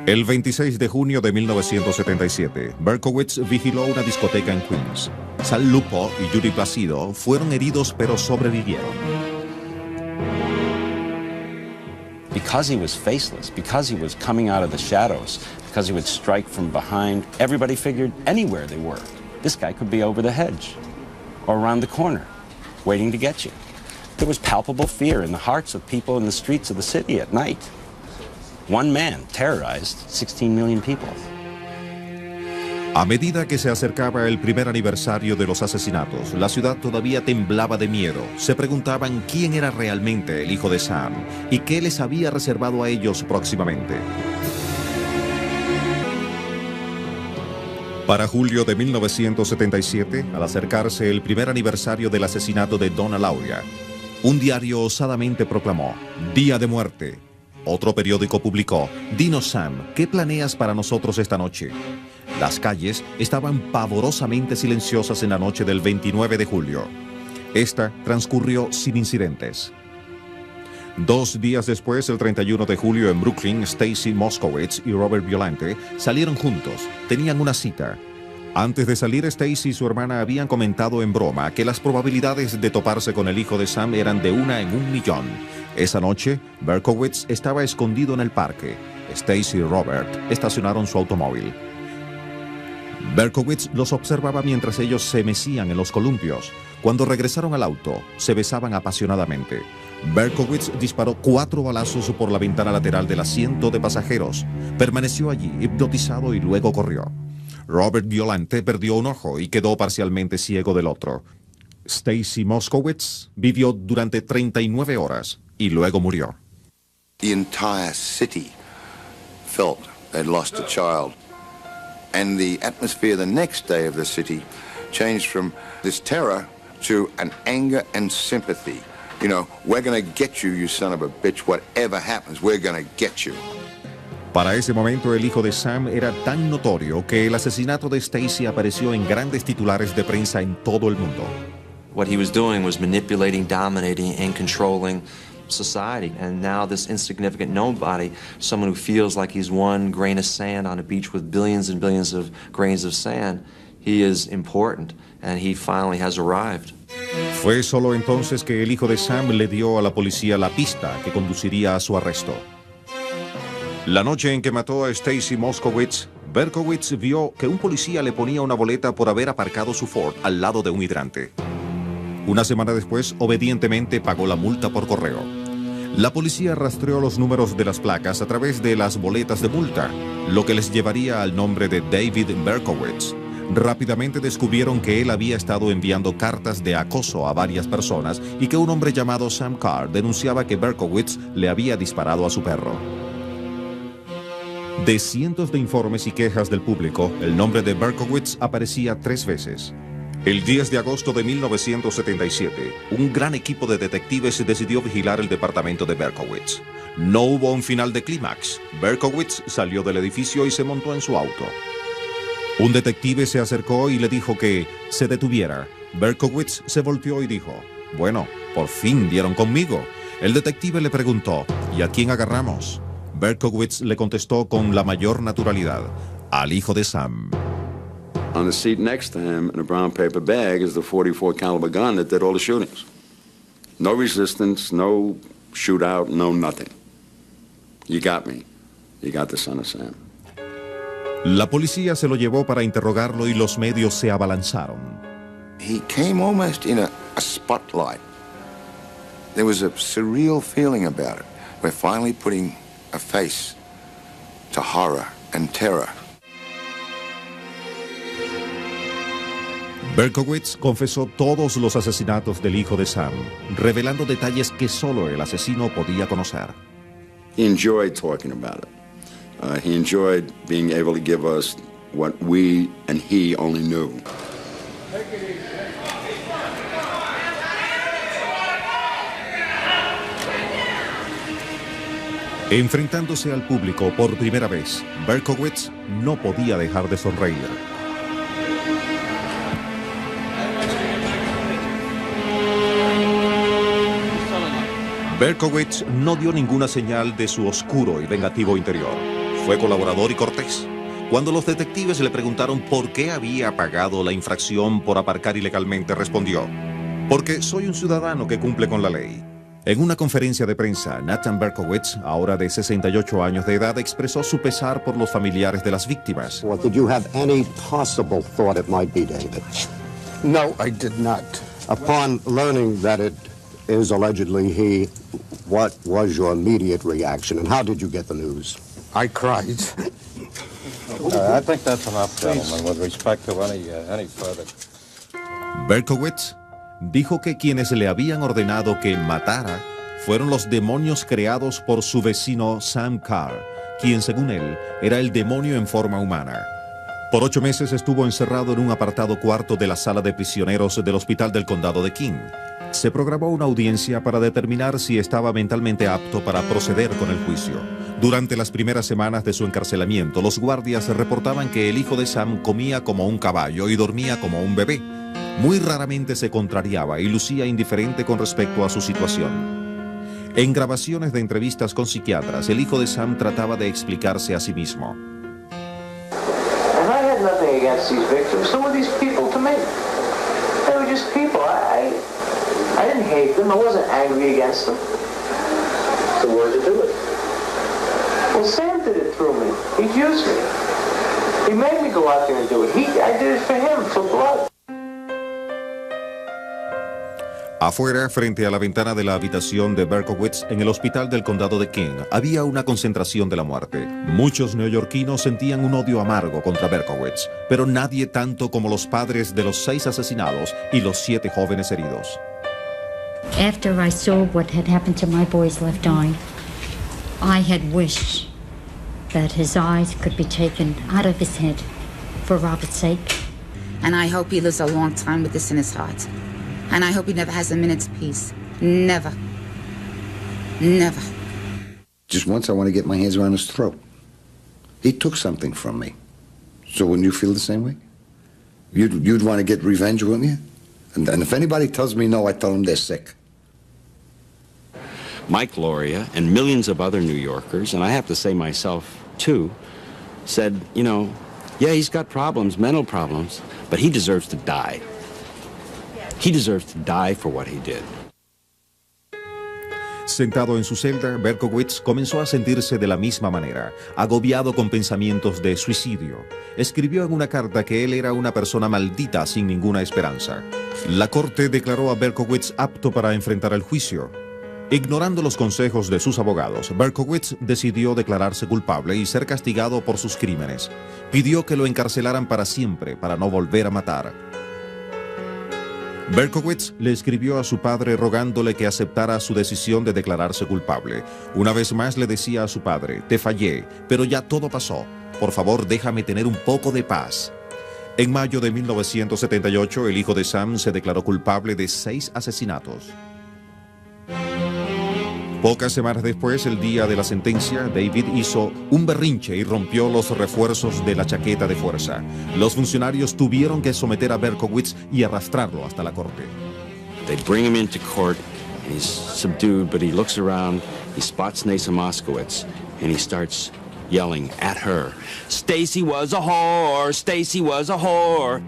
[SPEAKER 6] El 26 de junio de 1977, Berkowitz vigiló una discoteca en Queens. Sal Lupo y Judy Placido fueron heridos pero sobrevivieron.
[SPEAKER 3] Because he was faceless, because he was coming out of the shadows, because he would strike from behind, everybody figured anywhere they were, this guy could be over the hedge or around the corner, waiting to get you. There was palpable fear in the hearts of people in the streets of the city at night. One man terrorized 16 million people.
[SPEAKER 6] A medida que se acercaba el primer aniversario de los asesinatos, la ciudad todavía temblaba de miedo. Se preguntaban quién era realmente el hijo de Sam y qué les había reservado a ellos próximamente. Para julio de 1977, al acercarse el primer aniversario del asesinato de Donna Lauria, un diario osadamente proclamó: Día de muerte. Otro periódico publicó: Dinos, Sam, ¿qué planeas para nosotros esta noche? Las calles estaban pavorosamente silenciosas en la noche del 29 de julio. Esta transcurrió sin incidentes. 2 días después, el 31 de julio en Brooklyn, Stacy Moskowitz y Robert Violante salieron juntos. Tenían una cita. Antes de salir, Stacy y su hermana habían comentado en broma que las probabilidades de toparse con el hijo de Sam eran de 1 en 1.000.000. Esa noche, Berkowitz estaba escondido en el parque. Stacy y Robert estacionaron su automóvil. Berkowitz los observaba mientras ellos se mecían en los columpios. Cuando regresaron al auto, se besaban apasionadamente. Berkowitz disparó 4 balazos por la ventana lateral del asiento de pasajeros. Permaneció allí, hipnotizado, y luego corrió. Robert Violante perdió un ojo y quedó parcialmente ciego del otro. Stacy Moskowitz vivió durante 39 horas y luego murió.
[SPEAKER 11] The entire city felt they'd lost a child. And the atmosphere the next day of the city changed from this terror to an anger and sympathy. You know, we're going to get you, you son of a bitch. Whatever happens, we're going to get you.
[SPEAKER 6] Para ese momento, el hijo de Sam era tan notorio que el asesinato de Stacy apareció en grandes titulares de prensa en todo el mundo.
[SPEAKER 12] What he was doing was manipulating, dominating, and controlling society. And now this insignificant nobody, someone who feels like he's one grain of sand on a beach with billions and billions of grains of sand, he is important, and he finally has arrived.
[SPEAKER 6] Fue solo entonces que el hijo de Sam le dio a la policía la pista que conduciría a su arresto. La noche en que mató a Stacy Moskowitz, Berkowitz vio que un policía le ponía una boleta por haber aparcado su Ford al lado de un hidrante. Una semana después, obedientemente pagó la multa por correo. La policía rastreó los números de las placas a través de las boletas de multa, lo que les llevaría al nombre de David Berkowitz. Rápidamente descubrieron que él había estado enviando cartas de acoso a varias personas y que un hombre llamado Sam Carr denunciaba que Berkowitz le había disparado a su perro. De cientos de informes y quejas del público, el nombre de Berkowitz aparecía 3 veces. El 10 de agosto de 1977, un gran equipo de detectives decidió vigilar el departamento de Berkowitz. No hubo un final de clímax. Berkowitz salió del edificio y se montó en su auto. Un detective se acercó y le dijo que se detuviera. Berkowitz se volteó y dijo: «Bueno, por fin dieron conmigo». El detective le preguntó: «¿Y a quién agarramos?». Berkowitz le contestó con la mayor naturalidad: «Al hijo de Sam».
[SPEAKER 2] On the seat next to him in a brown paper bag is the .44 caliber gun that did all the shootings. No resistance, no shootout, no nothing. You got me. You got the son of Sam.
[SPEAKER 6] La policía se lo llevó para interrogarlo y los medios se abalanzaron.
[SPEAKER 11] He came almost in a spotlight. There was a surreal feeling about it. We're finally putting a face to horror and terror.
[SPEAKER 6] Berkowitz confesó todos los asesinatos del hijo de Sam, revelando detalles que solo el asesino podía conocer.
[SPEAKER 2] He enjoyed talking about it. He enjoyed being able to give us what we and he only knew.
[SPEAKER 6] Enfrentándose al público por primera vez, Berkowitz no podía dejar de sonreír. Berkowitz no dio ninguna señal de su oscuro y vengativo interior. Fue colaborador y cortés. Cuando los detectives le preguntaron por qué había pagado la infracción por aparcar ilegalmente, respondió: «Porque soy un ciudadano que cumple con la ley». En una conferencia de prensa, Nathan Berkowitz, ahora de 68 años de edad, expresó su pesar por los familiares de las víctimas.
[SPEAKER 13] Well, did you have any possible thought it might be David?
[SPEAKER 14] No, I did not.
[SPEAKER 13] Upon learning that it is allegedly he, what was your immediate reaction, and how did you get the news?
[SPEAKER 14] I cried.
[SPEAKER 15] I think that's enough, gentlemen, with respect to any further.
[SPEAKER 6] Berkowitz dijo que quienes le habían ordenado que matara fueron los demonios creados por su vecino Sam Carr, quien según él era el demonio en forma humana. Por 8 meses estuvo encerrado en un apartado cuarto de la sala de prisioneros del Hospital del Condado de King. Se programó una audiencia para determinar si estaba mentalmente apto para proceder con el juicio. Durante las primeras semanas de su encarcelamiento, los guardias reportaban que el hijo de Sam comía como un caballo y dormía como un bebé. Muy raramente se contrariaba y lucía indiferente con respecto a su situación. En grabaciones de entrevistas con psiquiatras, el hijo de Sam trataba de explicarse a sí mismo.
[SPEAKER 16] I had nothing
[SPEAKER 5] anything against these victims. Who were these people to me? They were just people. I didn't hate them. I wasn't angry against them. So why did you do it? Well, Sam did it through me. He used me. He made me go out there and do it. I did it for him, for blood.
[SPEAKER 6] Afuera, frente a la ventana de la habitación de Berkowitz en el hospital del condado de King, había una concentración de la muerte. Muchos neoyorquinos sentían un odio amargo contra Berkowitz, pero nadie tanto como los padres de los 6 asesinados y los 7 jóvenes heridos.
[SPEAKER 16] After I saw what had happened to my boy's left eye, I had wished that his eyes could be taken out of his head for Robert's sake.
[SPEAKER 17] And I hope he lives a long time with this in his heart. And I hope he never has a minute's peace. Never. Never.
[SPEAKER 11] Just once I want to get my hands around his throat. He took something from me. So wouldn't you feel the same way? You'd want to get revenge, wouldn't you? And if anybody tells me no, I tell them they're sick.
[SPEAKER 3] Mike Loria and millions of other New Yorkers, and I have to say myself too, said, you know, yeah, he's got problems, mental problems, but he deserves to die. He deserves to die for what he did.
[SPEAKER 6] Sentado en su celda, Berkowitz comenzó a sentirse de la misma manera, agobiado con pensamientos de suicidio. Escribió en una carta que él era una persona maldita sin ninguna esperanza. La corte declaró a Berkowitz apto para enfrentar el juicio. Ignorando los consejos de sus abogados, Berkowitz decidió declararse culpable y ser castigado por sus crímenes. Pidió que lo encarcelaran para siempre, para no volver a matar. Berkowitz le escribió a su padre rogándole que aceptara su decisión de declararse culpable. Una vez más le decía a su padre, te fallé, pero ya todo pasó. Por favor, déjame tener un poco de paz. En mayo de 1978, el hijo de Sam se declaró culpable de 6 asesinatos. Pocas semanas después, el día de la sentencia, David hizo un berrinche y rompió los refuerzos de la chaqueta de fuerza. Los funcionarios tuvieron que someter a Berkowitz y arrastrarlo hasta la corte.
[SPEAKER 3] They bring him into court, and he's subdued, but he looks around, he spots Nasa Moskowitz, and he starts yelling at her, Stacy was a whore, Stacy was a whore.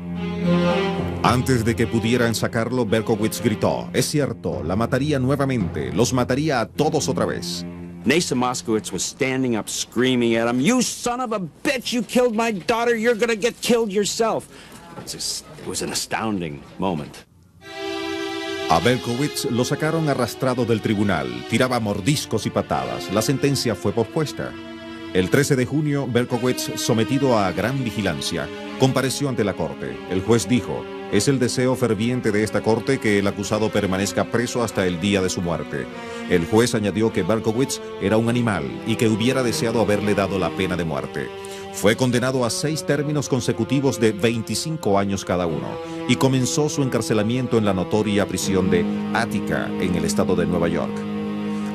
[SPEAKER 6] Antes de que pudieran sacarlo, Berkowitz gritó, es cierto, la mataría nuevamente, los mataría a todos otra vez.
[SPEAKER 3] Nasa Moskowitz was standing up screaming at him, you son of a bitch, you killed my daughter, you're gonna get killed yourself. It was an astounding moment.
[SPEAKER 6] A Berkowitz lo sacaron arrastrado del tribunal, tiraba mordiscos y patadas. La sentencia fue pospuesta. El 13 de junio, Berkowitz, sometido a gran vigilancia, compareció ante la corte. El juez dijo, es el deseo ferviente de esta corte que el acusado permanezca preso hasta el día de su muerte. El juez añadió que Berkowitz era un animal y que hubiera deseado haberle dado la pena de muerte. Fue condenado a 6 términos consecutivos de 25 años cada uno y comenzó su encarcelamiento en la notoria prisión de Attica, en el estado de Nueva York.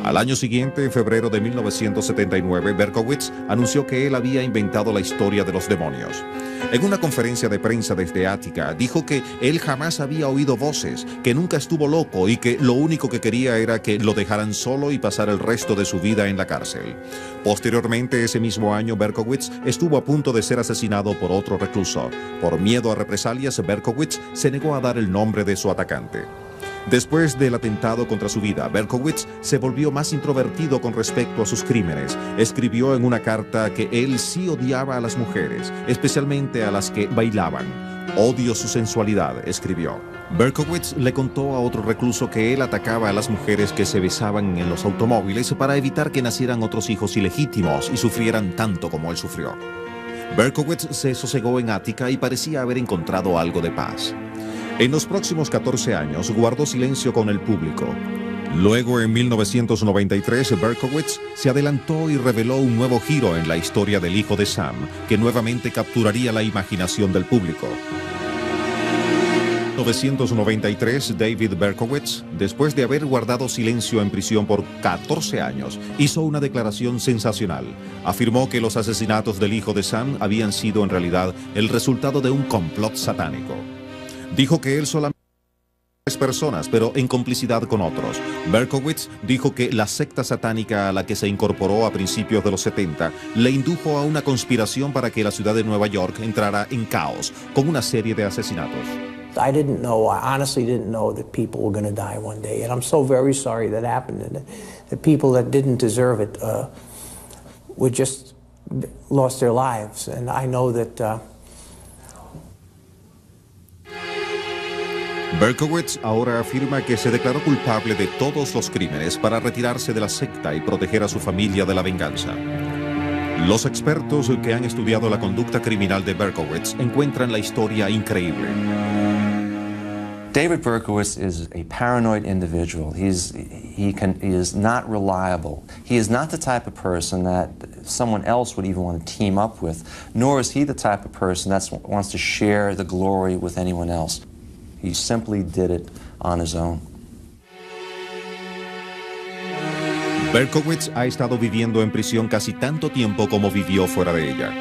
[SPEAKER 6] Al año siguiente, en febrero de 1979, Berkowitz anunció que él había inventado la historia de los demonios. En una conferencia de prensa desde Attica, dijo que él jamás había oído voces, que nunca estuvo loco y que lo único que quería era que lo dejaran solo y pasar el resto de su vida en la cárcel. Posteriormente, ese mismo año, Berkowitz estuvo a punto de ser asesinado por otro recluso. Por miedo a represalias, Berkowitz se negó a dar el nombre de su atacante. Después del atentado contra su vida, Berkowitz se volvió más introvertido con respecto a sus crímenes. Escribió en una carta que él sí odiaba a las mujeres, especialmente a las que bailaban. Odio su sensualidad, escribió. Berkowitz le contó a otro recluso que él atacaba a las mujeres que se besaban en los automóviles para evitar que nacieran otros hijos ilegítimos y sufrieran tanto como él sufrió. Berkowitz se sosegó en Attica y parecía haber encontrado algo de paz. En los próximos 14 años guardó silencio con el público. Luego, en 1993, Berkowitz se adelantó y reveló un nuevo giro en la historia del hijo de Sam, que nuevamente capturaría la imaginación del público. En 1993, David Berkowitz, después de haber guardado silencio en prisión por 14 años, hizo una declaración sensacional. Afirmó que los asesinatos del hijo de Sam habían sido en realidad el resultado de un complot satánico. Dijo que él solamente personas, pero en complicidad con otros. Berkowitz dijo que la secta satánica a la que se incorporó a principios de los 70 le indujo a una conspiración para que la ciudad de Nueva York entrara en caos, con una serie de asesinatos.
[SPEAKER 5] I honestly didn't know that people were going to die one day, and I'm so very sorry that happened, and the people that didn't deserve it were just lost their lives, and I know that...
[SPEAKER 6] Berkowitz ahora afirma que se declaró culpable de todos los crímenes para retirarse de la secta y proteger a su familia de la venganza. Los expertos que han estudiado la conducta criminal de Berkowitz encuentran la historia increíble.
[SPEAKER 12] David Berkowitz is a paranoid individual. He is not reliable. He is not the type of person that someone else would even want to team up with, nor is he the type of person that wants to share the glory with anyone else. He simply did it on his own.
[SPEAKER 6] Berkowitz ha estado viviendo en prisión casi tanto tiempo como vivió fuera de ella.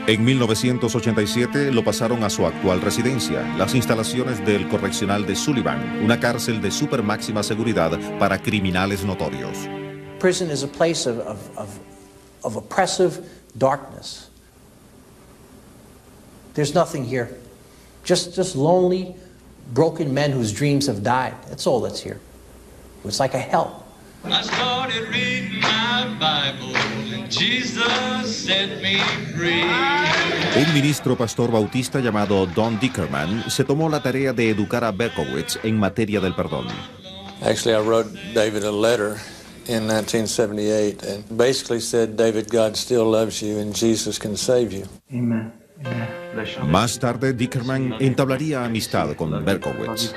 [SPEAKER 6] En 1987 lo pasaron a su actual residencia, las instalaciones del Correccional de Sullivan, una cárcel de super máxima seguridad para criminales notorios.
[SPEAKER 5] Prison is a place of oppressive darkness. There's nothing here. Just lonely, broken men whose dreams have died. That's all that's here. It's like a hell.
[SPEAKER 18] I started reading my Bible and Jesus set me free.
[SPEAKER 6] Un ministro pastor bautista llamado Don Dickerman se tomó la tarea de educar a Berkowitz en materia del perdón.
[SPEAKER 8] Actually, I wrote David a letter in 1978 and basically said, David, God still loves you and Jesus can save you.
[SPEAKER 5] Amen.
[SPEAKER 6] Más tarde, Dickerman entablaría amistad con Berkowitz.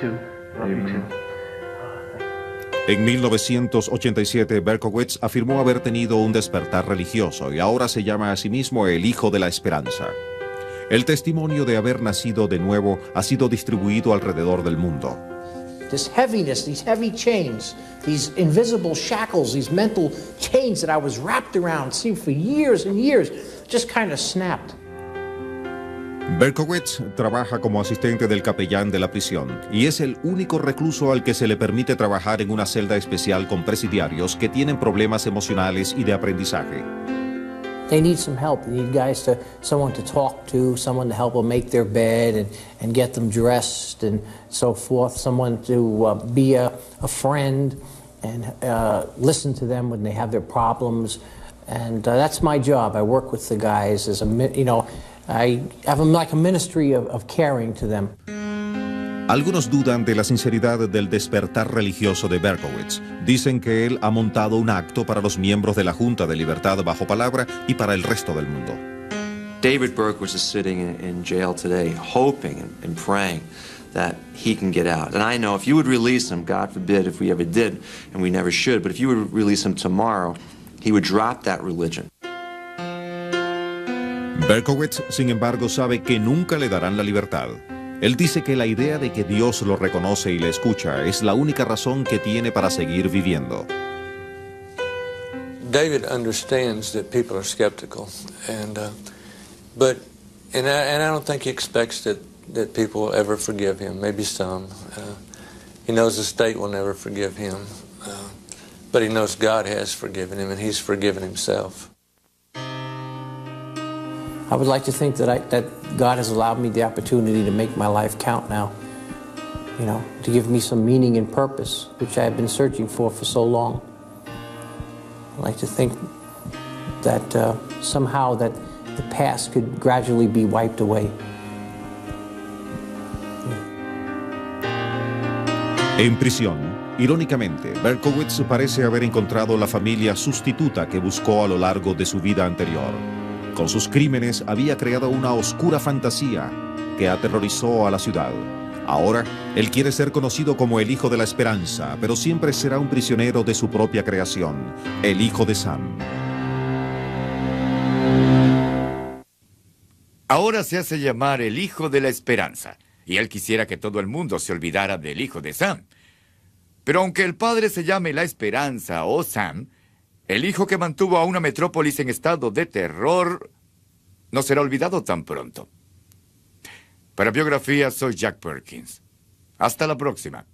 [SPEAKER 6] En 1987, Berkowitz afirmó haber tenido un despertar religioso y ahora se llama a sí mismo el Hijo de la Esperanza. El testimonio de haber nacido de nuevo ha sido distribuido alrededor del mundo.
[SPEAKER 5] This heaviness, these heavy chains, these invisible shackles, these mental chains that I was wrapped around, see, for years and years, just kind of snapped.
[SPEAKER 6] Berkowitz trabaja como asistente del capellán de la prisión y es el único recluso al que se le permite trabajar en una celda especial con presidiarios que tienen problemas emocionales y de aprendizaje.
[SPEAKER 5] They need some help. They need someone to talk to, someone to help them make their bed and get them dressed and so forth, someone to be a friend and listen to them when they have their problems. And that's my job. I work with the guys as I have like a ministry of caring to them.
[SPEAKER 6] Algunos dudan de la sinceridad del despertar religioso de Berkowitz. Dicen que él ha montado un acto para los miembros de la Junta de Libertad Bajo Palabra y para el resto del mundo.
[SPEAKER 12] David Berkowitz is sitting in jail today, hoping and praying that he can get out. And I know if you would release him, God forbid if we ever did, and we never should, but if you would release him tomorrow, he would drop that religion.
[SPEAKER 6] Berkowitz, sin embargo, sabe que nunca le darán la libertad. Él dice que la idea de que Dios lo reconoce y le escucha es la única razón que tiene para seguir viviendo.
[SPEAKER 8] David understands that people are skeptical, and I don't think he expects that people will ever forgive him. Maybe some. He knows the state will never forgive him, but he knows God has forgiven him, and he's forgiven himself.
[SPEAKER 5] I would like to think that God has allowed me the opportunity to make my life count now, to give me some meaning and purpose, which I have been searching for so long. I'd like to think that somehow that the past could gradually be wiped away.
[SPEAKER 6] En prisión, irónicamente, Berkowitz parece haber encontrado la familia sustituta que buscó a lo largo de su vida anterior. Con sus crímenes había creado una oscura fantasía que aterrorizó a la ciudad. Ahora, él quiere ser conocido como el Hijo de la Esperanza, pero siempre será un prisionero de su propia creación, el Hijo de Sam.
[SPEAKER 1] Ahora se hace llamar el Hijo de la Esperanza, y él quisiera que todo el mundo se olvidara del Hijo de Sam. Pero aunque el padre se llame la Esperanza o Sam, el hijo que mantuvo a una metrópolis en estado de terror no será olvidado tan pronto. Para Biografía, soy Jack Perkins. Hasta la próxima.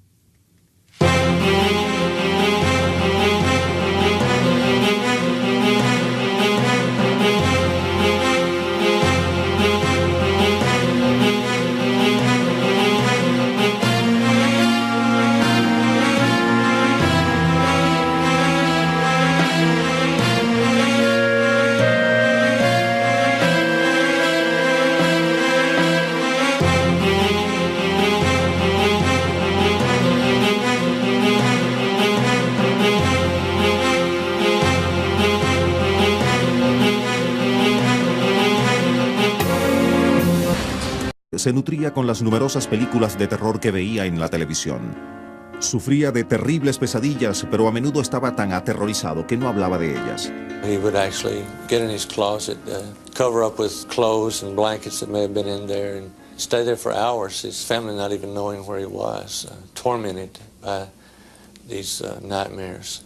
[SPEAKER 6] Se nutría con las numerosas películas de terror que veía en la televisión. Sufría de terribles pesadillas, pero a menudo estaba tan aterrorizado que no hablaba de ellas.
[SPEAKER 8] He would actually get in his closet, cover up with clothes and blankets that may have been in there, and stay there for hours, his family not even knowing where he was, tormented by these nightmares.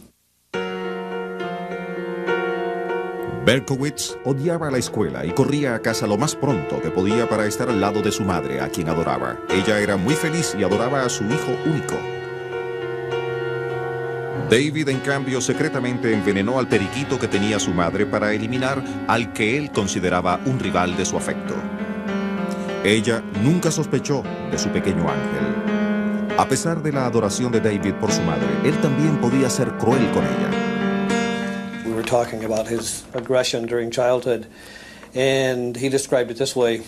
[SPEAKER 6] Berkowitz odiaba la escuela y corría a casa lo más pronto que podía para estar al lado de su madre, a quien adoraba. Ella era muy feliz y adoraba a su hijo único. David, en cambio, secretamente envenenó al periquito que tenía su madre para eliminar al que él consideraba un rival de su afecto. Ella nunca sospechó de su pequeño ángel. A pesar de la adoración de David por su madre, él también podía ser cruel con ella.
[SPEAKER 7] We were talking about his aggression during childhood, and he described it this way: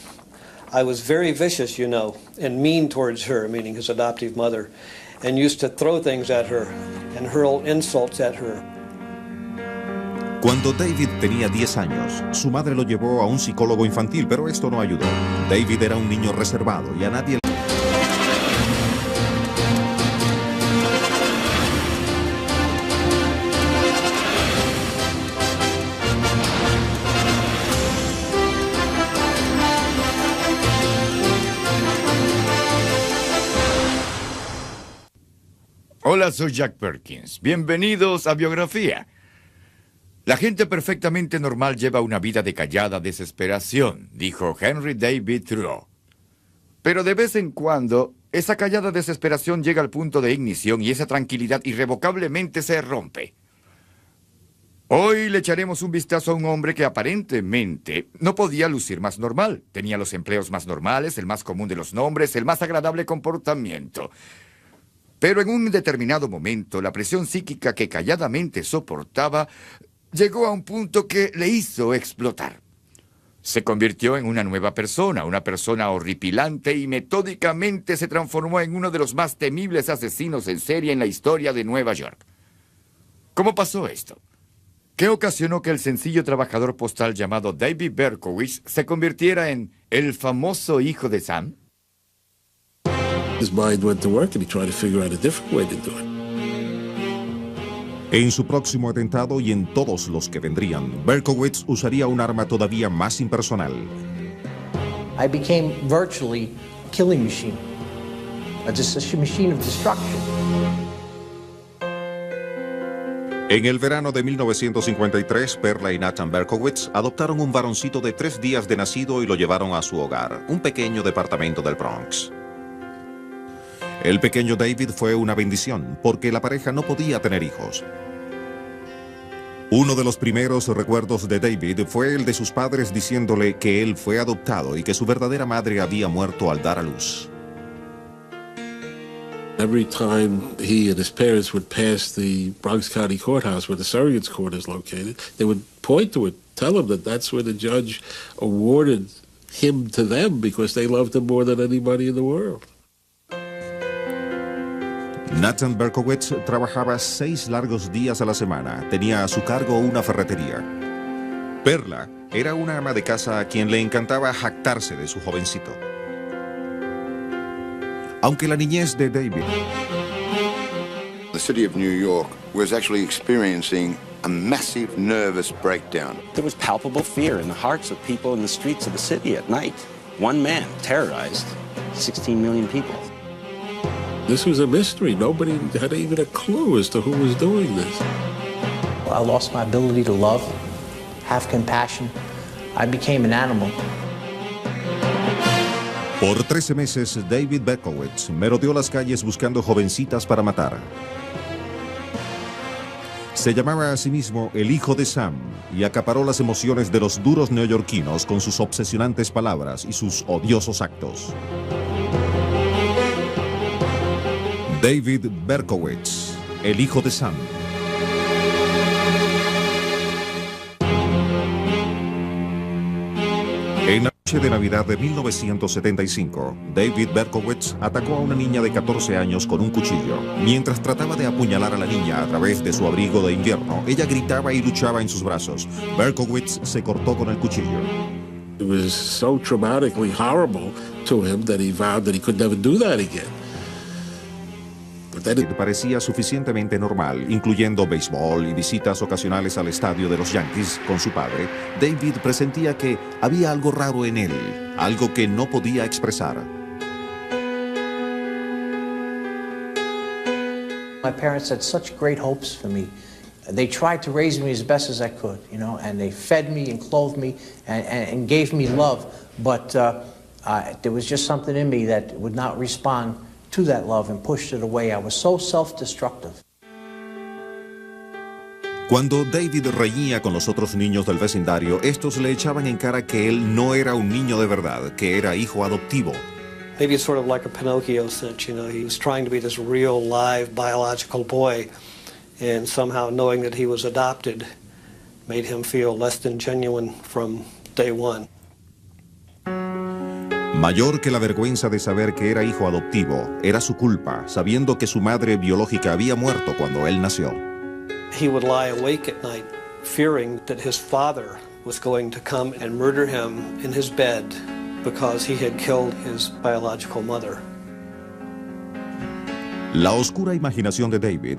[SPEAKER 7] I was very vicious, you know, and mean towards her, meaning his adoptive mother, and used to throw things at her and hurl insults at her.
[SPEAKER 6] Cuando David tenía 10 años, su madre lo llevó a un psicólogo infantil, pero esto no ayudó. David era un niño reservado y a nadie
[SPEAKER 1] Hola, soy Jack Perkins. Bienvenidos a Biografía. La gente perfectamente normal lleva una vida de callada desesperación, dijo Henry David Thoreau. Pero de vez en cuando, esa callada desesperación llega al punto de ignición y esa tranquilidad irrevocablemente se rompe. Hoy le echaremos un vistazo a un hombre que aparentemente no podía lucir más normal. Tenía los empleos más normales, el más común de los nombres, el más agradable comportamiento. Pero en un determinado momento, la presión psíquica que calladamente soportaba llegó a un punto que le hizo explotar. Se convirtió en una nueva persona, una persona horripilante, y metódicamente se transformó en uno de los más temibles asesinos en serie en la historia de Nueva York. ¿Cómo pasó esto? ¿Qué ocasionó que el sencillo trabajador postal llamado David Berkowitz se convirtiera en el famoso hijo de Sam?
[SPEAKER 4] His mind went to work and he tried to figure out a different way to do it.
[SPEAKER 6] En su próximo atentado y en todos los que vendrían, Berkowitz usaría un arma todavía más impersonal.
[SPEAKER 5] I became virtually a killing machine, a machine of destruction.
[SPEAKER 6] En el verano de 1953, Perla y Nathan Berkowitz adoptaron un varoncito de 3 días de nacido y lo llevaron a su hogar, un pequeño departamento del Bronx. El pequeño David fue una bendición, porque la pareja no podía tener hijos. Uno de los primeros recuerdos de David fue el de sus padres diciéndole que él fue adoptado y que su verdadera madre había muerto al dar a luz.
[SPEAKER 4] Every time he and his parents would pass the Bronx County Courthouse where the surrogates court is located, they would point to it, tell him that that's where the judge awarded him to them because they loved him more than anybody in the world.
[SPEAKER 6] Nathan Berkowitz trabajaba 6 largos días a la semana. Tenía a su cargo una ferretería. Perla era una ama de casa a quien le encantaba jactarse de su jovencito. Aunque la niñez de David...
[SPEAKER 11] The city of New York was actually experiencing a massive nervous breakdown.
[SPEAKER 3] There was palpable fear in the hearts of people in the streets of the city at night. One man terrorized 16 million people.
[SPEAKER 4] This was a mystery. Nobody had even a clue as to who was doing this.
[SPEAKER 5] I lost my ability to love, have compassion. I became an animal.
[SPEAKER 6] Por 13 meses, David Berkowitz merodeó las calles buscando jovencitas para matar. Se llamaba a sí mismo el Hijo de Sam y acaparó las emociones de los duros neoyorquinos con sus obsesionantes palabras y sus odiosos actos. David Berkowitz, el Hijo de Sam. En la noche de Navidad de 1975, David Berkowitz atacó a una niña de 14 años con un cuchillo. Mientras trataba de apuñalar a la niña a través de su abrigo de invierno, ella gritaba y luchaba en sus brazos. Berkowitz se cortó con el cuchillo.
[SPEAKER 4] It was so traumatically horrible to him that he vowed that he could never do that again.
[SPEAKER 6] Parecía suficientemente normal, incluyendo béisbol y visitas ocasionales al estadio de los Yankees con su padre. David presentía que había algo raro en él, algo que no podía expresar.
[SPEAKER 5] My parents had such great hopes for me. They tried to raise me as best as I could, you know, and they fed me and clothed me and gave me love, but there was just something in me that would not respond to that love and pushed it away. I was so self-destructive.
[SPEAKER 6] Cuando David reñía con los otros niños del vecindario, estos le echaban en cara que él no era un niño de verdad, que era hijo adoptivo.
[SPEAKER 7] Maybe it's sort of like a Pinocchio sense, you know, he was trying to be this real, live, biological boy, and somehow knowing that he was adopted made him feel less than genuine from day one.
[SPEAKER 6] Mayor que la vergüenza de saber que era hijo adoptivo, era su culpa, sabiendo que su madre biológica había muerto cuando él nació.
[SPEAKER 7] He would lie awake at night, fearing that his father was going to come and murder him in his bed because he had killed his biological mother.
[SPEAKER 6] La oscura imaginación de David